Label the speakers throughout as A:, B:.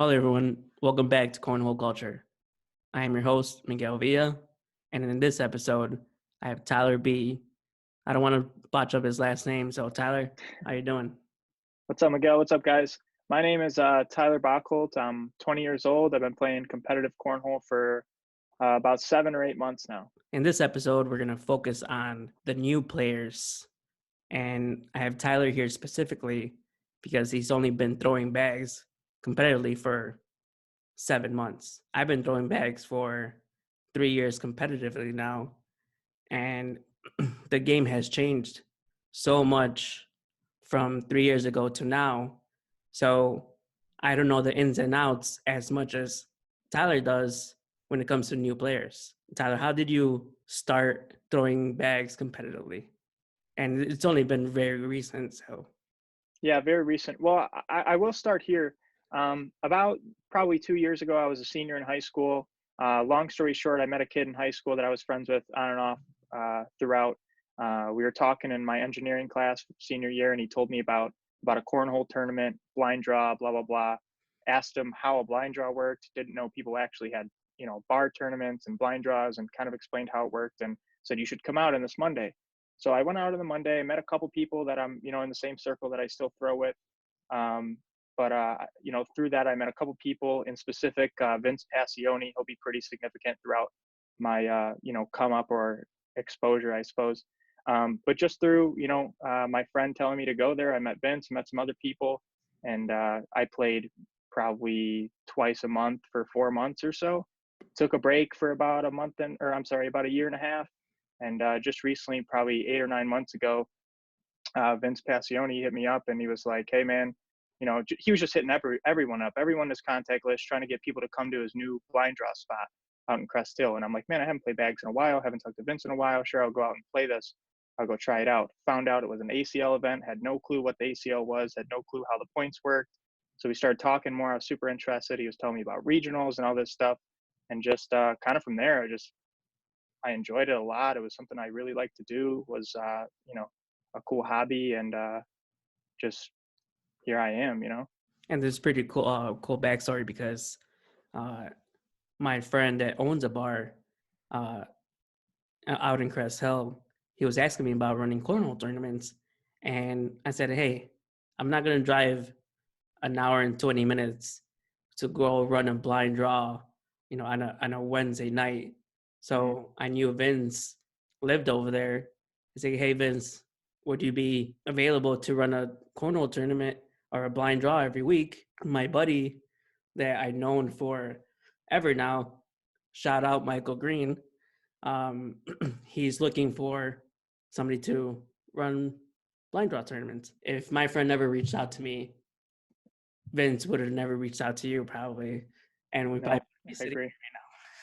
A: Hello, everyone. Welcome back to Cornhole Culture. I am your host, Miguel Villa, and in this episode, I have Tyler B. I don't want to botch up his last name, so Tyler, how you doing?
B: What's up, Miguel? What's up, guys? My name is Tyler Bachholt. I'm 20 years old. I've been playing competitive cornhole for about 7 or 8 months now.
A: In this episode, we're going to focus on the new players, and I have Tyler here specifically because he's only been throwing bags competitively for 7 months. I've been throwing bags for 3 years competitively now, and the game has changed so much from 3 years ago to now. So I don't know the ins and outs as much as Tyler does when it comes to new players. Tyler, how did you start throwing bags competitively? And it's only been very recent, so.
B: Yeah, very recent. Well, I will start here. About probably 2 years ago, I was a senior in high school. Long story short, I met a kid in high school that I was friends with on and off throughout. We were talking in my engineering class senior year, and he told me about a cornhole tournament, blind draw, blah blah blah. Asked him how a blind draw worked. Didn't know people actually had bar tournaments and blind draws, and kind of explained how it worked, and said you should come out on this Monday. So I went out on the Monday, met a couple people that I'm in the same circle that I still throw with. Um, but through that, I met a couple people in specific. Vince Passione, he'll be pretty significant throughout my come up or exposure, I suppose. But just through my friend telling me to go there, I met Vince, met some other people, and I played probably twice a month for 4 months or so. Took a break for about a month about a year and a half, and just recently, probably 8 or 9 months ago, Vince Passione hit me up and he was like, "Hey, man." He was just hitting everyone up, everyone in his contact list, trying to get people to come to his new blind draw spot out in Crest Hill. And I'm like, man, I haven't played bags in a while. Haven't talked to Vince in a while. Sure, I'll go out and play this. I'll go try it out. Found out it was an ACL event. Had no clue what the ACL was. Had no clue how the points worked. So we started talking more. I was super interested. He was telling me about regionals and all this stuff. And just kind of from there, I enjoyed it a lot. It was something I really liked to do. Was a cool hobby, and just here I am.
A: And this is pretty cool backstory because uh, my friend that owns a bar uh, out in Crest Hill, he was asking me about running cornhole tournaments, and I said, "Hey, I'm not gonna drive an hour and 20 minutes to go run a blind draw, on a Wednesday night." So I knew Vince lived over there. I said, "Hey, Vince, would you be available to run a cornhole tournament or a blind draw every week?" My buddy that I've known for ever now, shout out Michael Green, um, he's looking for somebody to run blind draw tournaments. If my friend never reached out to me, Vince would have never reached out to you probably, and we probably
B: No,
A: be
B: I
A: sitting
B: agree.
A: here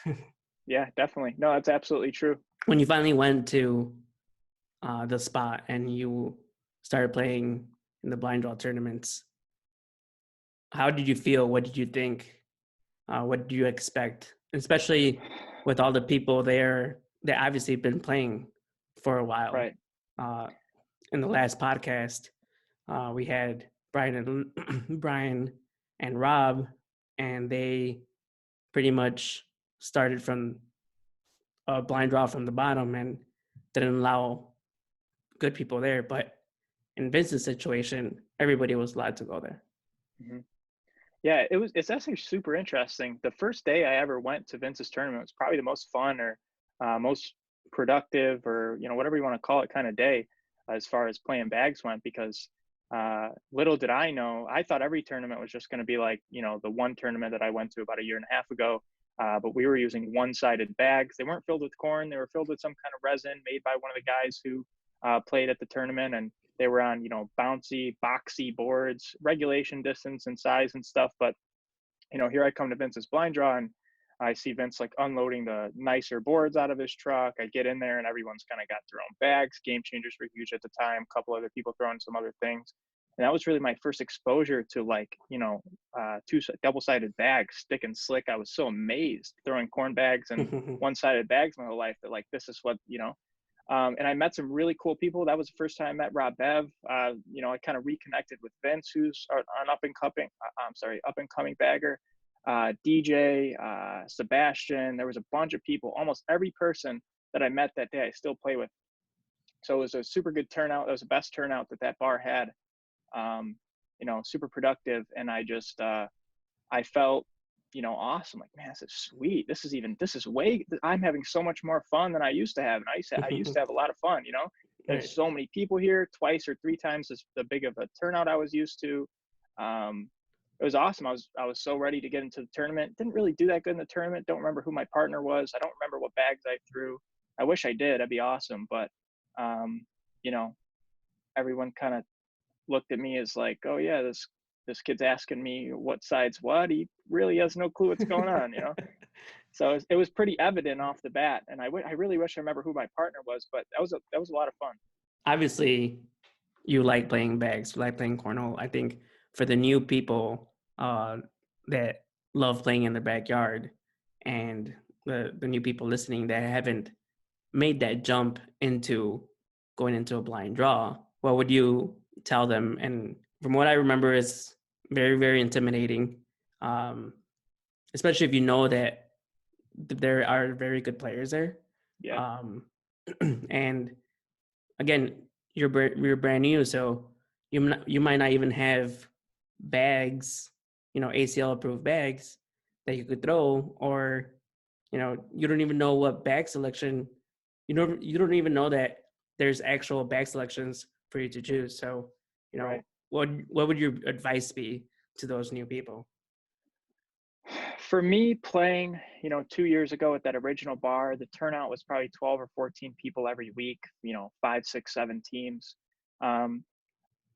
A: right now.
B: Yeah, definitely. No, that's absolutely true.
A: When you finally went to the spot and you started playing in the blind draw tournaments, how did you feel? What did you think? What do you expect? Especially with all the people there that obviously been playing for a while.
B: Right.
A: Uh, in the last podcast, we had Brian and Rob, and they pretty much started from a blind draw from the bottom and didn't allow good people there. But in Vince's situation, everybody was allowed to go there.
B: hmm Yeah, it's actually super interesting. The first day I ever went to Vince's tournament was probably the most fun or most productive, or whatever you want to call it, kind of day as far as playing bags went. Because little did I know, I thought every tournament was just going to be like the one tournament that I went to about a year and a half ago. But we were using one-sided bags. They weren't filled with corn. They were filled with some kind of resin made by one of the guys who played at the tournament, and they were on bouncy, boxy boards, regulation distance and size and stuff. But here I come to Vince's blind draw, and I see Vince like unloading the nicer boards out of his truck. I get in there and everyone's kind of got their own bags. Game changers were huge at the time. A couple other people throwing some other things. And that was really my first exposure to two double-sided bags, stick and slick. I was so amazed throwing corn bags and one-sided bags my whole life that like this is what And I met some really cool people. That was the first time I met Rob Bev. I kind of reconnected with Vince, who's an up and coming bagger. DJ, Sebastian. There was a bunch of people. Almost every person that I met that day, I still play with. So it was a super good turnout. It was the best turnout that that bar had. Super productive, and I felt, awesome. Like, man, this is sweet. I'm having so much more fun than I used to have. And I used to have a lot of fun,
A: Right.
B: there's so many people here, twice or three times as the big of a turnout I was used to. It was awesome. I was so ready to get into the tournament. Didn't really do that good in the tournament. Don't remember who my partner was. I don't remember what bags I threw. I wish I did. That'd be awesome. But, um, you know, everyone kind of looked at me as like, oh yeah, this kid's asking me what side's what. He really has no clue what's going on. So it was pretty evident off the bat, and I really wish I remember who my partner was, but that was a lot of fun.
A: Obviously, you like playing bags, you like playing cornhole. I think for the new people that love playing in the backyard, and the new people listening that haven't made that jump into going into a blind draw, what would you tell them? And from what I remember, it's very, very intimidating, um, especially if you know that there are very good players there.
B: Yeah,
A: Um, and again, you're brand new, so you might not even have bags, ACL approved bags that you could throw, or you don't even know what bag selection. You don't even know that there's actual bag selections for you to choose. So,
B: right.
A: what would your advice be to those new people?
B: For me, playing, 2 years ago at that original bar, the turnout was probably 12 or 14 people every week. Five, six, seven teams. Um,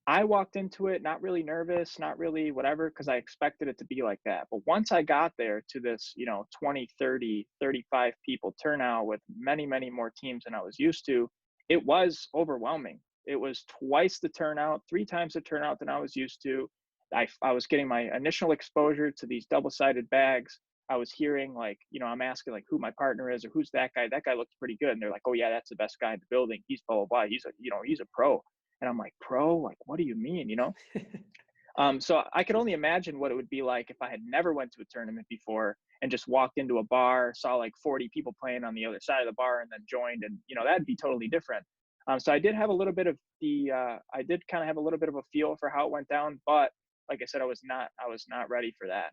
B: I walked into it not really nervous, not really whatever, because I expected it to be like that. But once I got there to this, 20, 30, 35 people turnout with many, many more teams than I was used to, it was overwhelming. It was twice the turnout, three times the turnout than I was used to. I was getting my initial exposure to these double sided bags. I was hearing, like, I'm asking like who my partner is or who's that guy. That guy looks pretty good. And they're like, oh yeah, that's the best guy in the building. He's blah, blah, blah. He's a pro. And I'm like, pro? Like, what do you mean? So I could only imagine what it would be like if I had never went to a tournament before and just walked into a bar, saw like 40 people playing on the other side of the bar, and then joined, and that'd be totally different. So I did have a little bit of I did kind of have a little bit of a feel for how it went down, but like I said, I was not ready for that.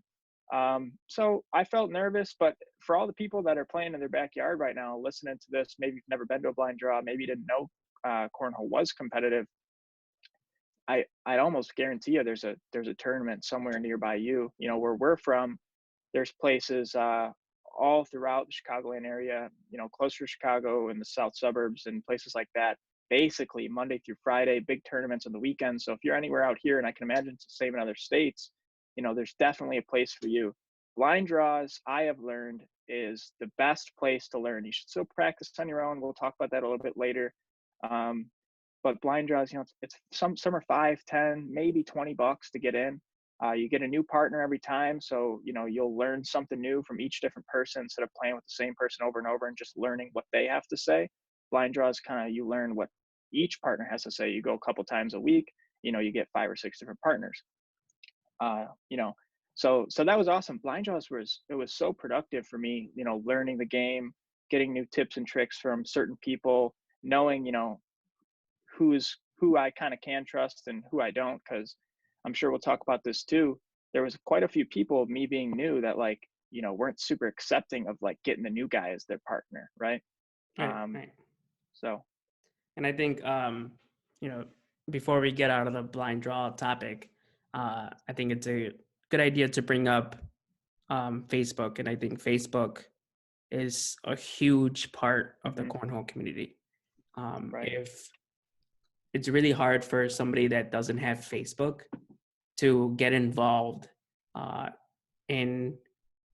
B: So I felt nervous, but for all the people that are playing in their backyard right now, listening to this, maybe you've never been to a blind draw, maybe you didn't know cornhole was competitive. I'd almost guarantee you there's a tournament somewhere nearby you. Where we're from, there's places all throughout the Chicagoland area, closer to Chicago in the south suburbs and places like that. Basically, Monday through Friday, big tournaments on the weekends. So if you're anywhere out here, and I can imagine it's the same in other states, there's definitely a place for you. Blind draws, I have learned, is the best place to learn. You should still practice on your own. We'll talk about that a little bit later. Um, but blind draws, it's some are 5, 10, maybe $20 to get in. You get a new partner every time, so you'll learn something new from each different person instead of playing with the same person over and over and just learning what they have to say. Blind draws, kind of, you learn what each partner has to say. You go a couple times a week, you get 5 or 6 different partners. uh, you know, so that was awesome. Blind draws was so productive for me, learning the game, getting new tips and tricks from certain people, knowing, who I kind of can trust and who I don't, because I'm sure we'll talk about this too. There was quite a few people, me being new, that, like, weren't super accepting of like getting the new guy as their partner, right?
A: Right,
B: Um,
A: right.
B: so
A: And I think, you know, before we get out of the blind draw topic, I think it's a good idea to bring up Facebook. And I think Facebook is a huge part of the
B: mhm,
A: cornhole community.
B: right,
A: If it's really hard for somebody that doesn't have Facebook to get involved uh, in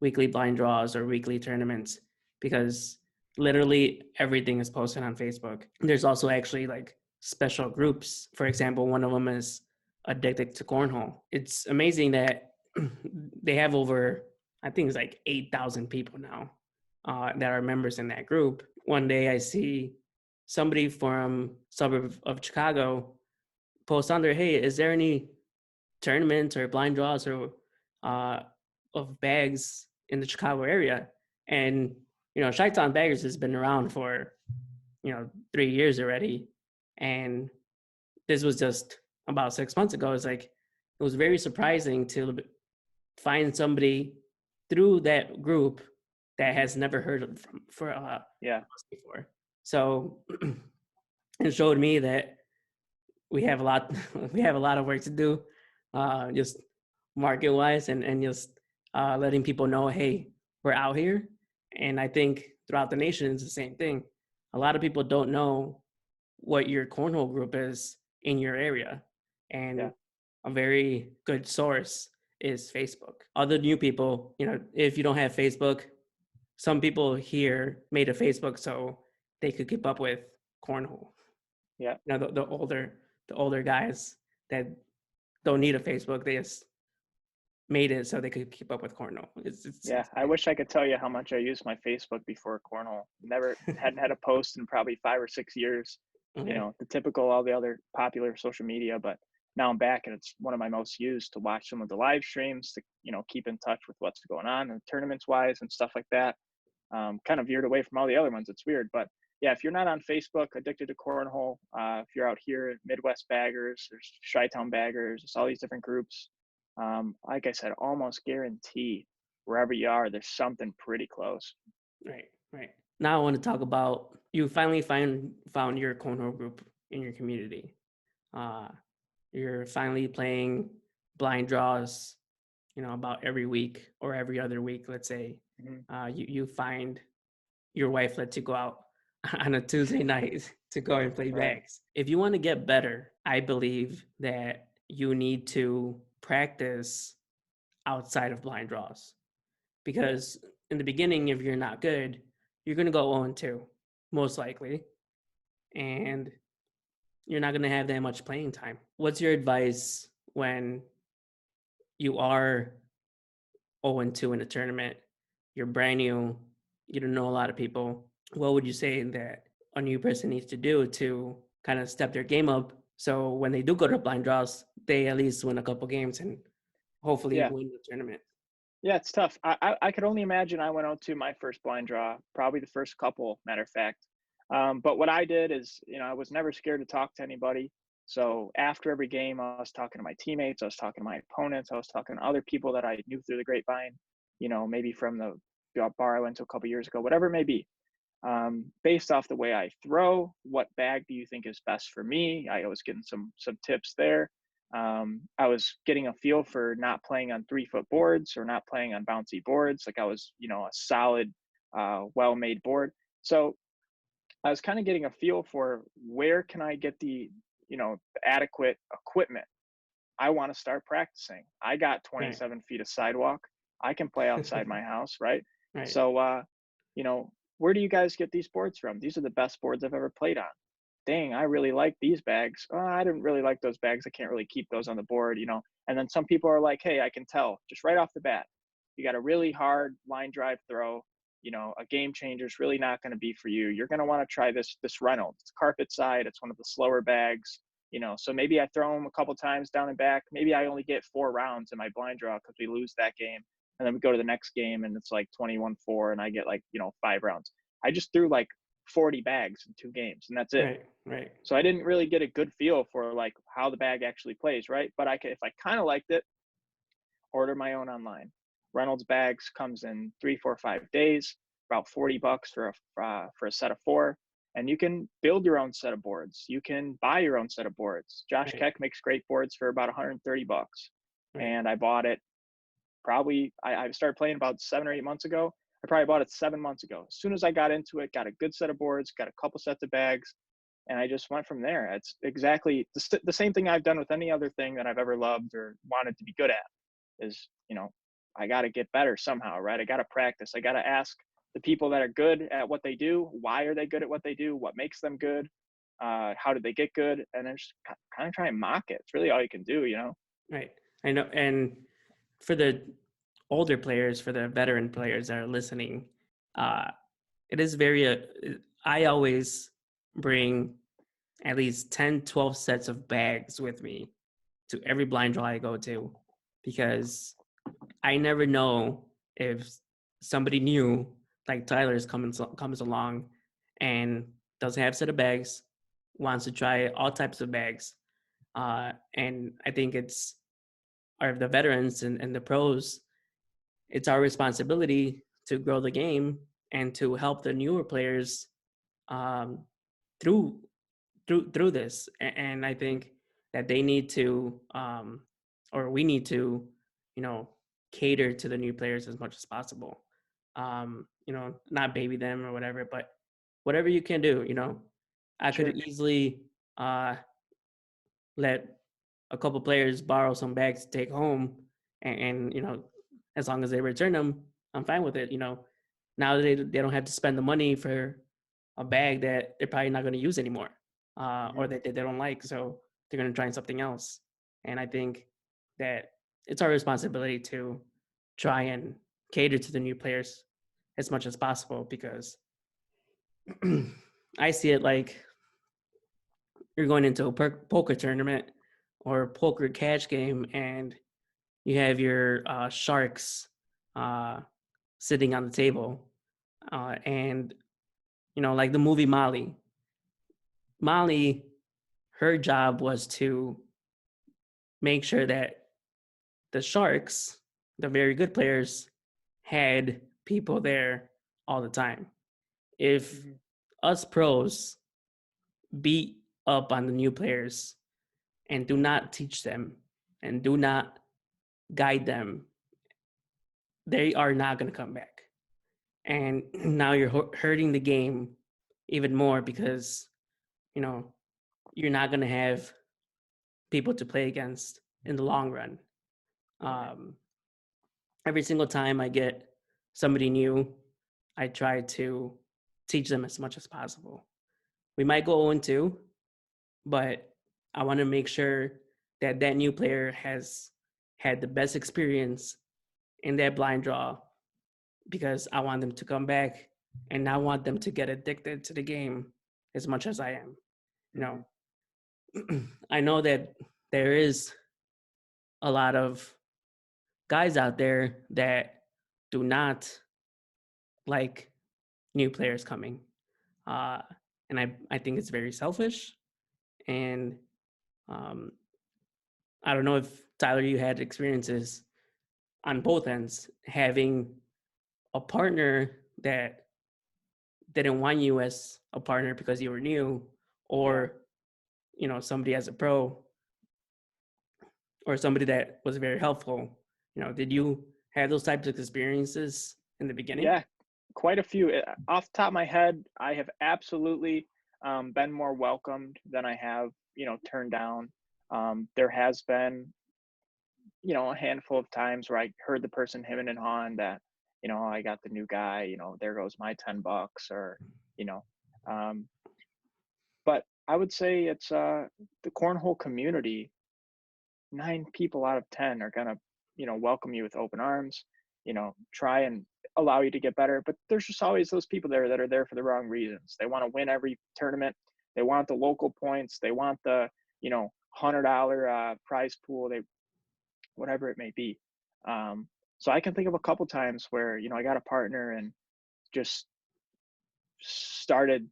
A: weekly blind draws or weekly tournaments, because literally everything is posted on Facebook. There's also actually like special groups. For example, one of them is Addicted to Cornhole. It's amazing that they have over, I think it's like 8,000 people now that are members in that group. One day I see somebody from suburb of Chicago posts on there, hey, is there any tournaments or blind draws or uh, of bags in the Chicago area? And Chi-Town Baggers has been around for 3 years already, and this was just about 6 months ago. It's like it was very surprising to find somebody through that group that has never heard of for
B: Yeah.
A: us before. So it showed me that we have a lot we have a lot of work to do, just market wise, and just letting people know, hey, we're out here. And I think throughout the nation it's the same thing. A lot of people don't know what your cornhole group is in your area,
B: Yeah.
A: and a very good source is Facebook. Other new people, if you don't have Facebook, some people here made a Facebook so they could keep up with cornhole.
B: Yeah.
A: The older guys that don't need a Facebook, they just made it so they could keep up with cornhole.
B: Yeah, I wish I could tell you how much I used my Facebook before Cornhole. Never hadn't had a post in probably 5 or 6 years.
A: Okay.
B: The typical all the other popular social media, but now I'm back and it's one of my most used to watch some of the live streams to keep in touch with what's going on and tournaments wise and stuff like that. Kind of veered away from all the other ones. It's weird, but yeah, if you're not on Facebook, Addicted to Cornhole, if you're out here at Midwest Baggers, there's Chi-Town Baggers, there's all these different groups. Like I said, almost guarantee wherever you are, there's something pretty close.
A: Right, right. Now I want to talk about you finally found your cornhole group in your community. Uh, you're finally playing blind draws, about every week or every other week, let's say.
B: Mhm.
A: You find your wife lets you go out on a Tuesday night to go and play
B: Right.
A: bags. If you want to get better, I believe that you need to practice outside of blind draws, because in the beginning, if you're not good, you're going to go 0-2, most likely, and you're not going to have that much playing time. What's your advice when you are 0-2 in a tournament? You're brand new, you don't know a lot of people. What would you say that a new person needs to do to kind of step their game up so when they do go to blind draws, they at least win a couple games and hopefully
B: Yeah.
A: win the tournament?
B: Yeah, it's tough. I could only imagine I went out to my first blind draw, probably the first couple, matter of fact. But what I did is, I was never scared to talk to anybody. So after every game, I was talking to my teammates, I was talking to my opponents, I was talking to other people that I knew through the grapevine, maybe from the bar I went to a couple years ago, whatever it may be. Based off the way I throw, what bag do you think is best for me? I was getting some tips there. I was getting a feel for not playing on 3-foot boards or not playing on bouncy boards. Like I was, a solid, well-made board. So I was kind of getting a feel for where can I get the, adequate equipment. I want to start practicing. I got
A: Right.
B: 27 feet of sidewalk. I can play outside my house, right?
A: Right.
B: So, you know, where do you guys get these boards from? These are the best boards I've ever played on. Dang, I really like these bags. Oh, I didn't really like those bags. I can't really keep those on the board. And then some people are like, hey, I can tell just right off the bat, you got a really hard line drive throw. A game changer is really not going to be for you. You're going to want to try this Reynolds. It's carpet side. It's one of the slower bags. So maybe I throw them a couple times down and back. Maybe I only get 4 rounds in my blind draw because we lose that game. And then we go to the next game and it's like 21-4 and I get 5 rounds. I just threw like 40 bags in 2 games and that's it.
A: Right. Right.
B: So I didn't really get a good feel for like how the bag actually plays, right? But if I kind of liked it, order my own online. Reynolds bags comes in 3, 4, 5 days, about $40 for a set of 4. And you can build your own set of boards. You can buy your own set of boards. Josh
A: Right.
B: Keck makes great boards for about $130.
A: Right.
B: And I bought it probably, I started playing about 7 or 8 months ago. I probably bought it 7 months ago. As soon as I got into it, got a good set of boards, got a couple sets of bags, and I just went from there. It's exactly the same thing I've done with any other thing that I've ever loved or wanted to be good at is, I got to get better somehow, right? I got to practice. I got to ask the people that are good at what they do, why are they good at what they do? What makes them good? How did they get good? And then just kind of try and mock it. It's really all you can do.
A: Right. I know. And for the older players, for the veteran players that are listening, uh, it is very. I always bring at least 10, 12 sets of bags with me to every blind draw I go to, because I never know if somebody new like Tyler's comes along and doesn't have a set of bags, wants to try all types of bags. And I think it's our the veterans and the pros, it's our responsibility to grow the game and to help the newer players um, through through this. And I think that they need to or we need to, you know, cater to the new players as much as possible. You know, not baby them or whatever, but whatever you can do, you know. I could
B: Sure.
A: easily let a couple players borrow some bags to take home, and you know, as long as they return them, I'm fine with it. You know, now they don't have to spend the money for a bag that they're probably not going to use anymore,
B: Hmm.
A: or that they don't like, so they're going to try something else. And I think that it's our responsibility to try and cater to the new players as much as possible, because I see it like you're going into a poker tournament or poker cash game, and you have your sharks uh, sitting on the table, and you know, like the movie Molly. Molly, her job was to make sure that the sharks, the very good players, had people there all the time. If
B: Hmm.
A: us pros beat up on the new players and do not teach them and do not guide them, they are not going to come back. And now you're hurting the game even more, because you know you're not going to have people to play against in the long run.
B: Right.
A: um, every single time I get somebody new, I try to teach them as much as possible. We might go 0-2, but I want to make sure that that new player has had the best experience in that blind draw, because I want them to come back, and I want them to get addicted to the game as much as I am. You
B: Hmm.
A: know, I know that there is a lot of guys out there that do not like new players coming. Uh, and I think it's very selfish. And um, I don't know if, Tyler, you had experiences on both ends, having a partner that didn't want you as a partner because you were new,
B: Yeah.
A: or you know, somebody as a pro, or somebody that was very helpful. You know, did you have those types of experiences in the beginning?
B: Yeah, quite a few. Off the top of my head, I have absolutely been more welcomed than I have, turned down. There has been, a handful of times where I heard the person hemming and hawing that, I got the new guy, there goes my $10, or, you know, um, but I would say it's the cornhole community. 9 people out of 10 are gonna, welcome you with open arms, try and allow you to get better. But there's just always those people there that are there for the wrong reasons. They want to win every tournament. They want the local points. They want the, $100 prize pool. They whatever it may be. Um, so I can think of a couple times where I got a partner and just started,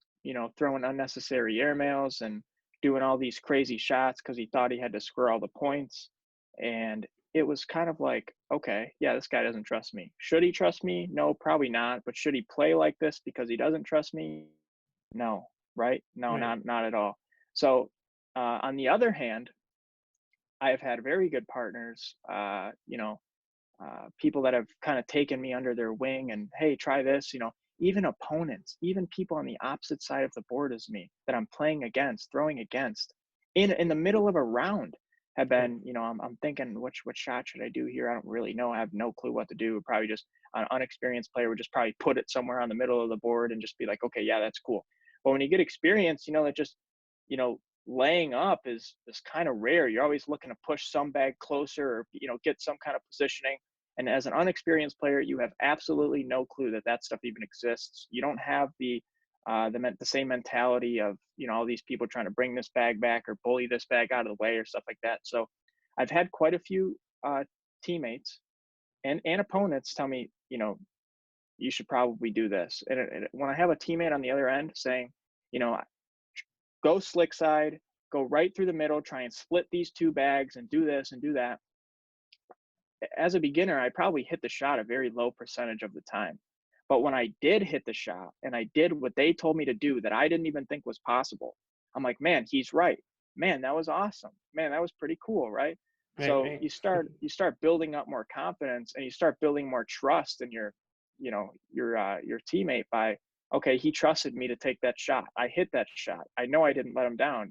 B: throwing unnecessary airmails and doing all these crazy shots because he thought he had to score all the points. And it was kind of like, okay, yeah, this guy doesn't trust me. Should he trust me? No, probably not. But should he play like this because he doesn't trust me? No, right? No,
A: Right.
B: not at all. So on the other hand, I have had very good partners, people that have kind of taken me under their wing and, hey, try this, even opponents, even people on the opposite side of the board as me that I'm playing against, throwing against, in the middle of a round, have
A: Right.
B: been, I'm thinking, what shot should I do here? I don't really know. I have no clue what to do. Probably just an unexperienced player would just probably put it somewhere on the middle of the board and just be like, okay, yeah, that's cool. But when you get experience, that just, you know, laying up is kind of rare. You're always looking to push some bag closer, or get some kind of positioning. And as an unexperienced player, you have absolutely no clue that that stuff even exists. You don't have the the same mentality of, all these people trying to bring this bag back or bully this bag out of the way or stuff like that. So I've had quite a few teammates and opponents tell me, you should probably do this. And when I have a teammate on the other end saying, you know, go slick side, go right through the middle, try and split these two bags and do this and do that. As a beginner, I probably hit the shot a very low percentage of the time. But when I did hit the shot and I did what they told me to do that I didn't even think was possible, I'm like, man, he's right. Man, that was awesome. Man, that was pretty cool, right?
A: Right,
B: So
A: right,
B: you start building up more confidence and you start building more trust in your teammate by, okay, he trusted me to take that shot. I hit that shot. I know I didn't let him down.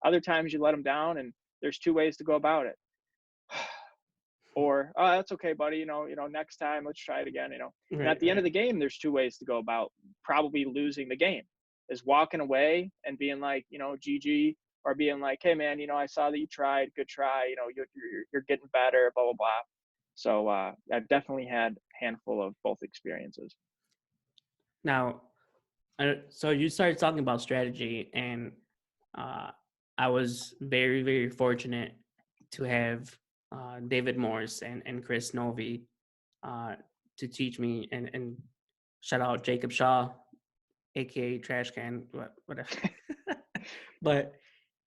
B: Other times you let him down and there's two ways to go about it. Or, oh, that's okay, buddy. Next time, let's try it again. And at
A: right,
B: the end of
A: right,
B: the game, there's two ways to go about probably losing the game: is walking away and being like, GG, or being like, hey, man, I saw that you tried, good try. You're getting better, blah, blah, blah. So I've definitely had a handful of both experiences.
A: now so you started talking about strategy, and uh, I was very, very fortunate to have David Morse and Chris Novi uh, to teach me, and shout out Jacob Shaw, aka Trash Can, whatever. But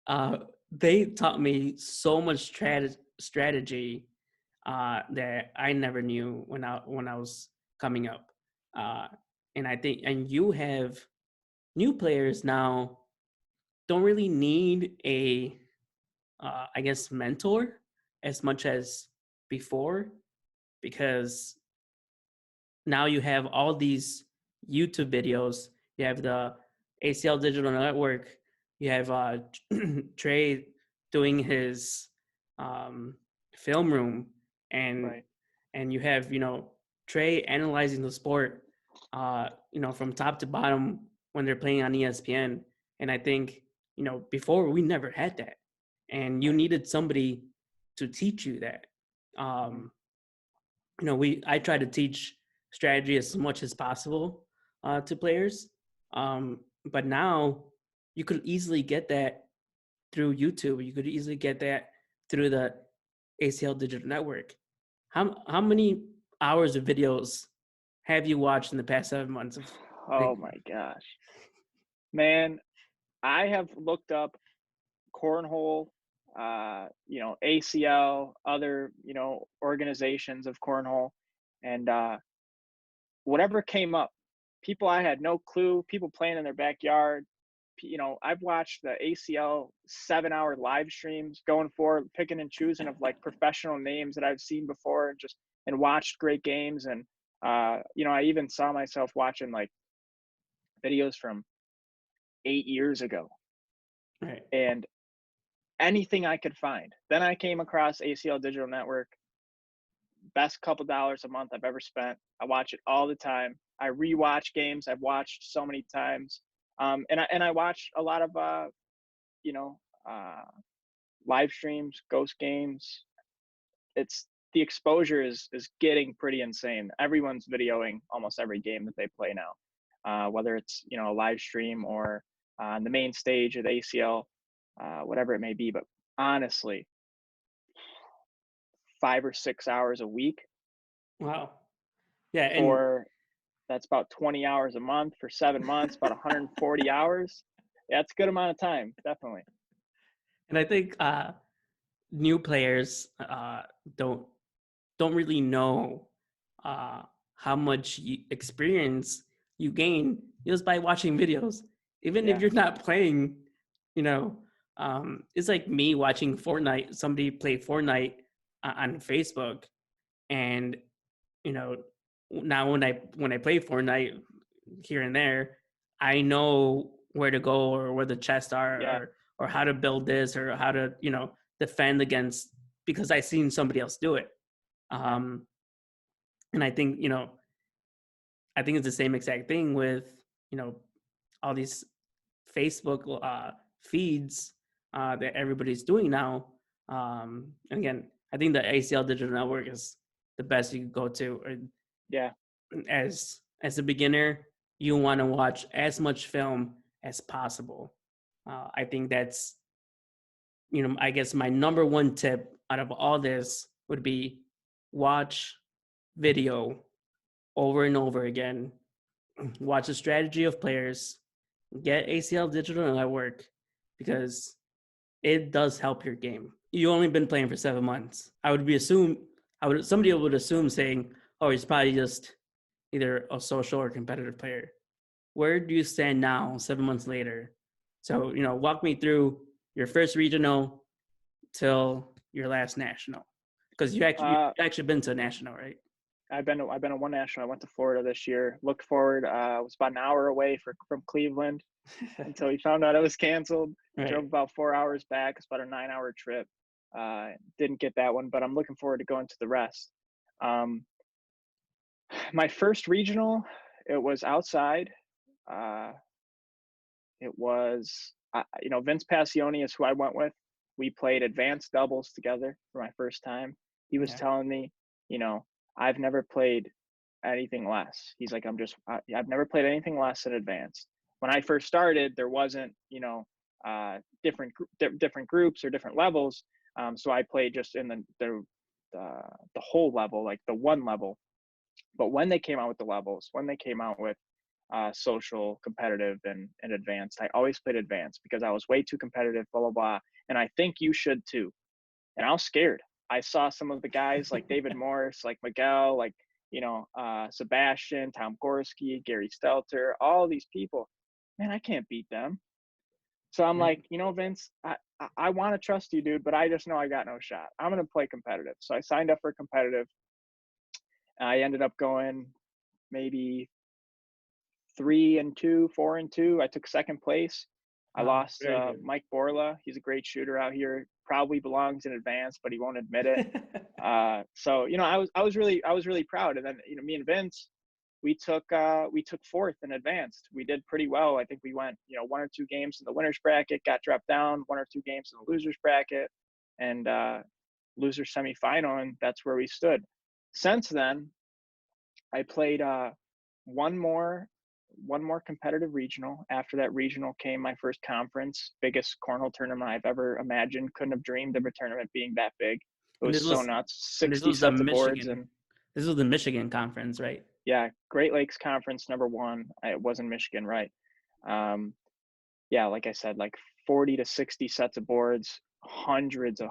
A: uh, they taught me so much strategy that I never knew when I was coming up. Uh, and I think, and you have new players now don't really need a, I guess, mentor as much as before, because now you have all these YouTube videos. You have the ACL Digital Network. You have Trey doing his um, film room, and
B: Right.
A: and you have Trey analyzing the sport, from top to bottom when they're playing on ESPN. And I think before we never had that, and you
B: Right.
A: needed somebody to teach you that.
B: Hmm.
A: Um, I try to teach strategy as much as possible to players, but now you could easily get that through YouTube. You could easily get that through the ACL Digital Network. How many hours of videos have you watched in the past 7 months of
B: Oh
A: like,
B: my gosh, man, I have looked up Cornhole, ACL, other, organizations of Cornhole, and whatever came up. People I had no clue, people playing in their backyard. I've watched the ACL 7-hour live streams going for picking and choosing of like professional names that I've seen before and watched great games. And, I even saw myself watching like videos from 8 years ago
A: right?
B: and anything I could find. Then I came across ACL Digital Network, best couple dollars a month I've ever spent. I watch it all the time. I rewatch games I've watched so many times. And I watch a lot of you know, uh live streams, ghost games. It's the exposure is getting pretty insane. Everyone's videoing almost every game that they play now. Whether it's, a live stream or on the main stage of the ACL, whatever it may be. But honestly, 5 or 6 hours a week
A: Wow. Yeah, and
B: for that's about 20 hours a month for 7 months, about 140 hours. Yeah, it's a good amount of time, definitely.
A: I think new players don't don't really know uh, how much experience you gain just by watching videos. Even if
B: Yeah,
A: you're not playing, it's like me watching Fortnite, somebody play Fortnite on Facebook, and you know, now when I play Fortnite here and there, I know where to go or where the chests are,
B: yeah,
A: or how to build this, or how to defend against, because I seen somebody else do it.
B: yeah,
A: Um, and I think it's the same exact thing with all these Facebook feeds that everybody's doing now. Again, I think the ACL Digital Network is the best you can go to. Or
B: yeah,
A: as a beginner, you want to watch as much film as possible. I think that's, I guess my number one tip out of all this would be watch video over and over again. Watch the strategy of players, get ACL Digital Network, because it does help your game. You only been playing for 7 months. Somebody would assume saying, oh, he's probably just either a social or competitive player. Where do you stand now, 7 months later? So, walk me through your first regional till your last national, because you actually been to a national, right?
B: I've been to one national. I went to Florida this year. Looked forward. I was about an hour away from Cleveland until we found out it was canceled.
A: Right.
B: Drove about 4 hours back. It's about a 9-hour trip. Didn't get that one, but I'm looking forward to going to the rest. My first regional, it was outside. It was, Vince Passioni is who I went with. We played advanced doubles together for my first time. He was
A: Yeah.
B: telling me, I've never played anything less. He's like, I've never played anything less than advanced. When I first started, there wasn't, different groups or different levels. So I played just in the whole level, like the one level. But when they came out with the levels, when they came out with social, competitive, and advanced, I always played advanced because I was way too competitive, blah, blah, blah. And I think you should too. And I was scared. I saw some of the guys like David Morris, like Miguel, like, Sebastian, Tom Gorski, Gary Stelter, all these people. Man, I can't beat them. So I'm like, Vince, I want to trust you, dude, but I just know I got no shot. I'm going to play competitive. So I signed up for competitive. I ended up going maybe 3-2, 4-2. I took second place. I lost
A: Very good.
B: Mike Borla. He's a great shooter out here. Probably belongs in advance, but he won't admit it. So I was really proud. And then me and Vince, we took fourth in advanced. We did pretty well. I think we went 1 or 2 games in the winners bracket, got dropped down, 1 or 2 games in the losers bracket, and loser semifinal, and that's where we stood. Since then, I played one more competitive regional. After that regional came my first conference, biggest cornhole tournament I've ever imagined. Couldn't have dreamed of a tournament being that big. It
A: And
B: was
A: this
B: so
A: was
B: nuts.
A: and this
B: 60
A: was the
B: sets of boards.
A: Michigan.
B: And
A: This was the Michigan conference, right?
B: yeah, Great Lakes Conference #1. It was in Michigan, right? Yeah, like I said, like 40 to 60 sets of boards, hundreds of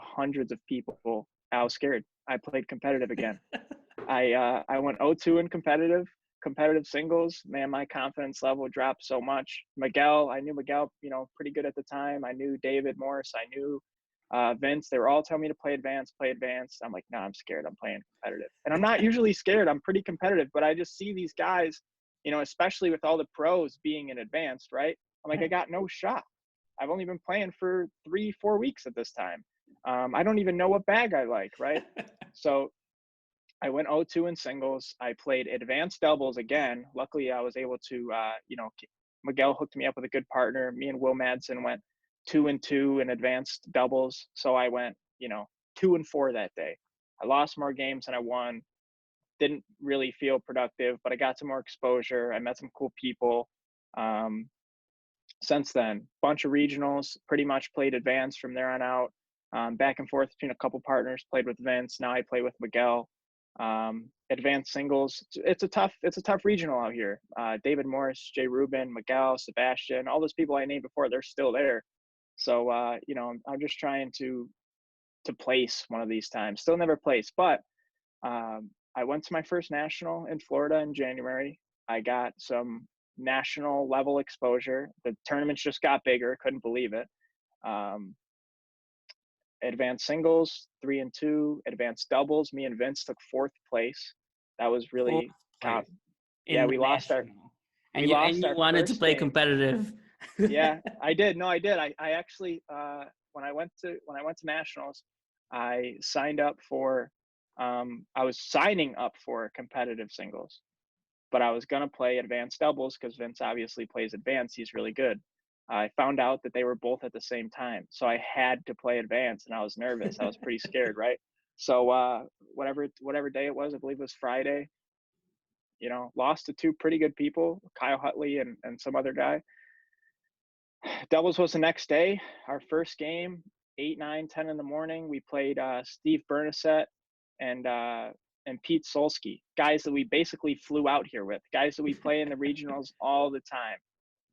B: people. I was scared. I played competitive again. I went 0-2 in competitive singles. Man, my confidence level dropped so much. I knew Miguel, pretty good at the time. I knew David Morris. I knew Vince. They were all telling me to play advanced. I'm like, no, I'm scared. I'm playing competitive. And I'm not usually scared. I'm pretty competitive, but I just see these guys, especially with all the pros being in advanced, right? I'm like, I got no shot. I've only been playing for 3-4 weeks at this time. I don't even know what bag I like, right? So I went 0-2 in singles. I played advanced doubles again. Luckily, I was able to, Miguel hooked me up with a good partner. Me and Will Madsen went 2-2 in advanced doubles. So I went, 2-4 that day. I lost more games than I won. Didn't really feel productive, but I got some more exposure. I met some cool people. Since then, bunch of regionals, pretty much played advanced from there on out. Back and forth between a couple partners, played with Vince. Now I play with Miguel. Advanced singles, it's a tough regional out here. David Morris, Jay Rubin, Miguel, Sebastian, all those people I named before, they're still there. So I'm just trying to place one of these times. Still never placed, but I went to my first national in Florida in January. I got some national level exposure. The tournaments just got bigger. Couldn't believe it. Advanced singles 3-2. Advanced doubles, me and Vince took 4th place. That was
A: Fourth
B: really
A: place
B: yeah,
A: in the national, and you
B: our
A: wanted to
B: first
A: play
B: game.
A: competitive.
B: Yeah, I did. No, I did. I actually when I went to nationals, I signed up for I was signing up for competitive singles, but I was gonna play advanced doubles because Vince obviously plays advanced. He's really good. I found out that they were both at the same time, so I had to play advanced, and I was nervous. I was pretty scared, right? So whatever day it was, I believe it was Friday. lost to two pretty good people, Kyle Hutley and some other guy. Devils was the next day, our first game, 8, 9, 10 in the morning. We played Steve Bernasette and Pete Solsky, guys that we basically flew out here with, guys that we play in the regionals all the time.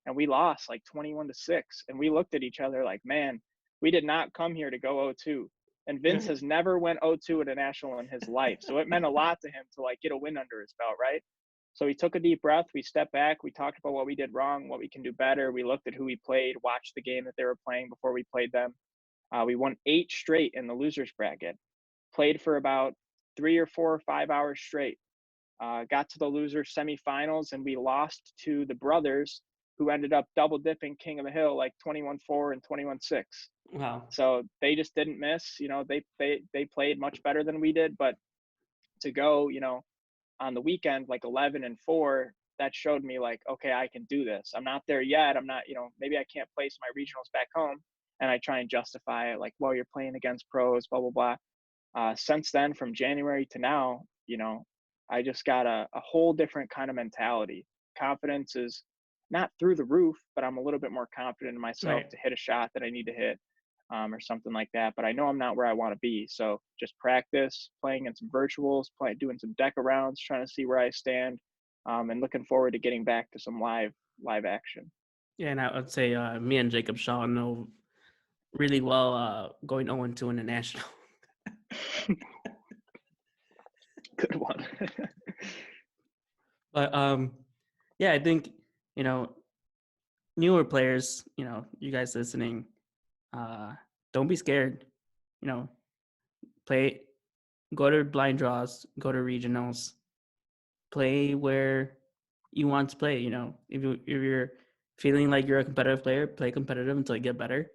B: And we lost like 21-6. And we looked at each other like, man, we did not come here to go 0-2. And Vince has never went 0-2 at a national in his life. So it meant a lot to him to like get a win under his belt, right? So he took a deep breath. We stepped back. We talked about what we did wrong, what we can do better. We looked at who we played, watched the game that they were playing before we played them. We won 8 straight in the losers bracket. Played for about 3 or 4 or 5 hours straight. Got to the losers semifinals, and we lost to the brothers, who ended up double dipping King of the Hill like 21-4 and 21-6.
A: Wow.
B: So they just didn't miss. They played much better than we did, but to go, on the weekend like 11-4, that showed me like, okay, I can do this. I'm not there yet. I'm not, maybe I can't place my regionals back home, and I try and justify it like, well, you're playing against pros, blah blah blah. Since then, from January to now, I just got a whole different kind of mentality. Confidence is not through the roof, but I'm a little bit more confident in myself
A: Right.
B: to hit a shot that I need to hit, or something like that. But I know I'm not where I want to be. So just practice, playing in some virtuals, doing some deck rounds, trying to see where I stand, and looking forward to getting back to some live action.
A: Yeah, and I would say me and Jacob Shaw know really well going 0-2 in the national.
B: Good one.
A: But yeah, I think, you know, newer players, you guys listening, uh, don't be scared. You know, play, go to blind draws, go to regionals, play where you want to play. If you're feeling like you're a competitive player, play competitive until you get better.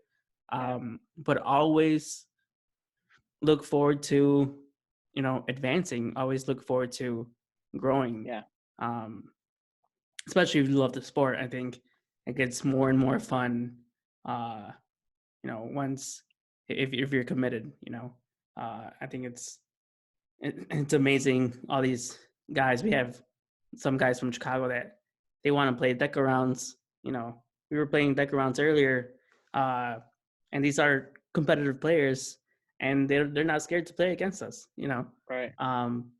B: Yeah,
A: But always look forward to, advancing. Always look forward to growing.
B: yeah,
A: Um, Especially if you love the sport. I think it gets more and more fun. Uh, once if you're committed. I think it's amazing. All these guys, we have some guys from Chicago that they want to play deck rounds. We were playing deck rounds earlier, uh, and these are competitive players, and they're not scared to play against us.
B: right.
A: Um,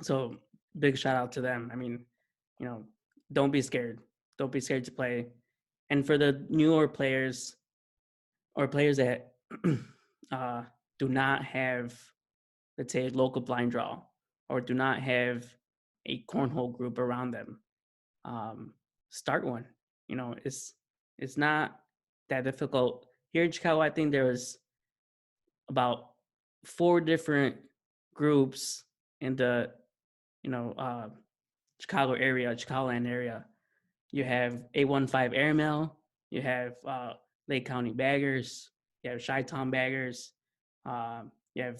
A: so big shout out to them. I mean, you know, don't be scared. Don't be scared to play. And for the newer players or players that uh, do not have, let's say, a local blind draw or do not have a cornhole group around them, start one. It's not that difficult. Here in Chicago, I think there was about 4 different groups in the you know Chicago area, Chicagoland area. You have A15 Airmail, you have Lake County Baggers, you have Chi-Town Baggers, you have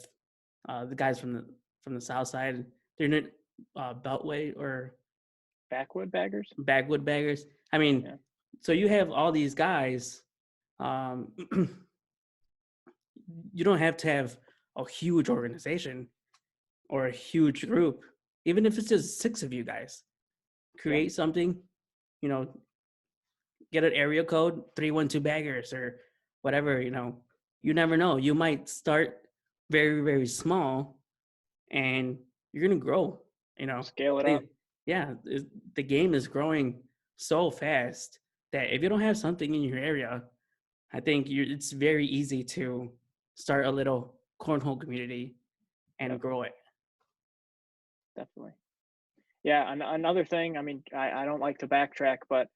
A: the guys from the South Side. They're not Beltway or
B: Backwood baggers.
A: Bagwood Baggers. I mean,
B: Yeah,
A: so you have all these guys. Um, you don't have to have a huge organization or a huge group, even if it's just 6 of you guys.
B: yeah,
A: Create something, you know, get an area code 312 baggers or whatever. You never know, you might start very very small and you're gonna grow.
B: scale
A: I
B: it up.
A: think, yeah, the game is growing so fast that if you don't have something in your area, I think it's very easy to start a little cornhole community and
B: Yep,
A: grow it.
B: definitely. Yeah, another thing. I mean, I don't like to backtrack, but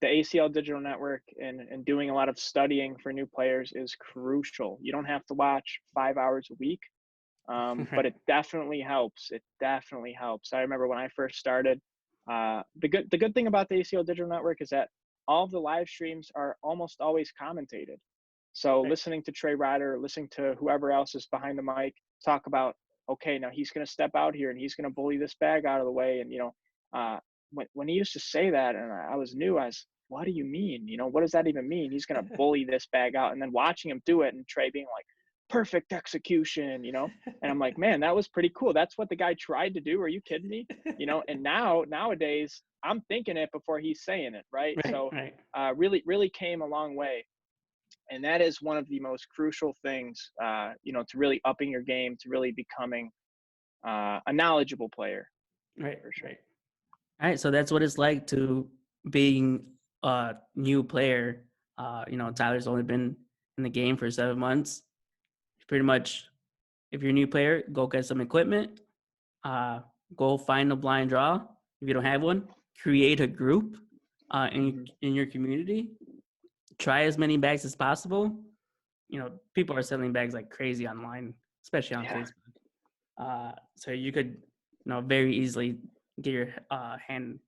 B: the ACL Digital Network and doing a lot of studying for new players is crucial. You don't have to watch 5 hours a week, but
A: Right.
B: it definitely helps. It definitely helps. I remember when I first started. The good thing about the ACL Digital Network is that all of the live streams are almost always commentated. So
A: Right.
B: listening to Trey Ryder, listening to whoever else is behind the mic talk about, okay, now he's going to step out here and he's going to bully this bag out of the way. And, when he used to say that and I was new, I was, what do you mean? What does that even mean? He's going to bully this bag out. And then watching him do it and Trey being like, perfect execution, and I'm like, man, that was pretty cool. That's what the guy tried to do. Are you kidding me? And nowadays I'm thinking it before he's saying it, right?
A: Right,
B: So
A: right,
B: really, really came a long way. And that is one of the most crucial things, to really upping your game, to really becoming a knowledgeable player
A: right,
B: for sure.
A: right. All right, so that's what it's like to being a new player. Tyler's only been in the game for 7 months. Pretty much, if you're a new player, go get some equipment. Uh, Go find a blind draw. If you don't have one, create a group
B: Hmm.
A: in your community. Try as many bags as possible. People are selling bags like crazy online, especially on
B: Yeah.
A: Facebook. So you could, very easily get your hand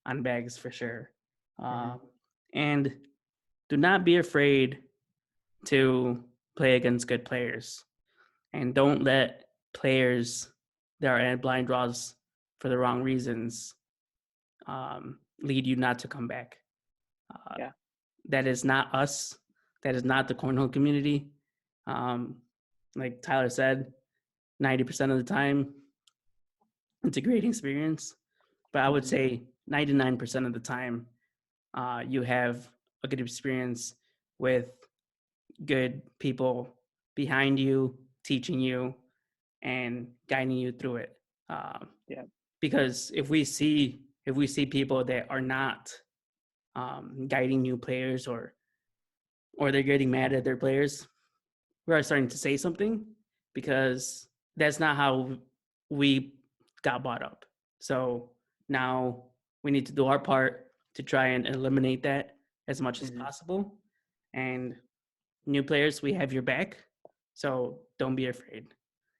A: on bags for sure.
B: Hmm.
A: Uh, and do not be afraid to play against good players, and don't let players that are at blind draws for the wrong reasons lead you not to come back. Uh,
B: Yeah.
A: that is not us. That is not the cornhole community. Um, like Tyler said, 90% of the time, it's a great experience. But I would
B: Hmm.
A: say 99% of the time, you have a good experience with good people behind you, teaching you, and guiding you through it. Um,
B: Yeah.
A: because if we see people that are not guiding new players, or they're getting mad at their players, we are starting to say something, because that's not how we got brought up. So now we need to do our part to try and eliminate that as much as
B: Hmm.
A: possible. And new players, we have your back. So don't be afraid.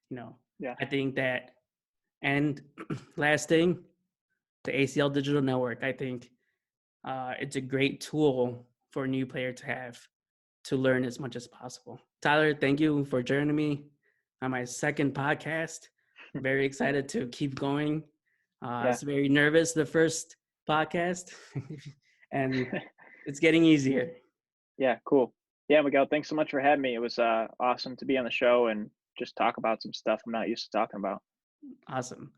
A: You know,
B: Yeah.
A: I think that, and last thing, the ACL Digital Network, I think it's a great tool for a new player to have to learn as much as possible. Tyler, thank you for joining me on my second podcast. Very excited to keep going. I
B: Yeah.
A: was very nervous the first podcast, and it's getting easier.
B: Yeah. Cool. Yeah, Miguel, thanks so much for having me. It was awesome to be on the show and just talk about some stuff I'm not used to talking about.
A: Awesome.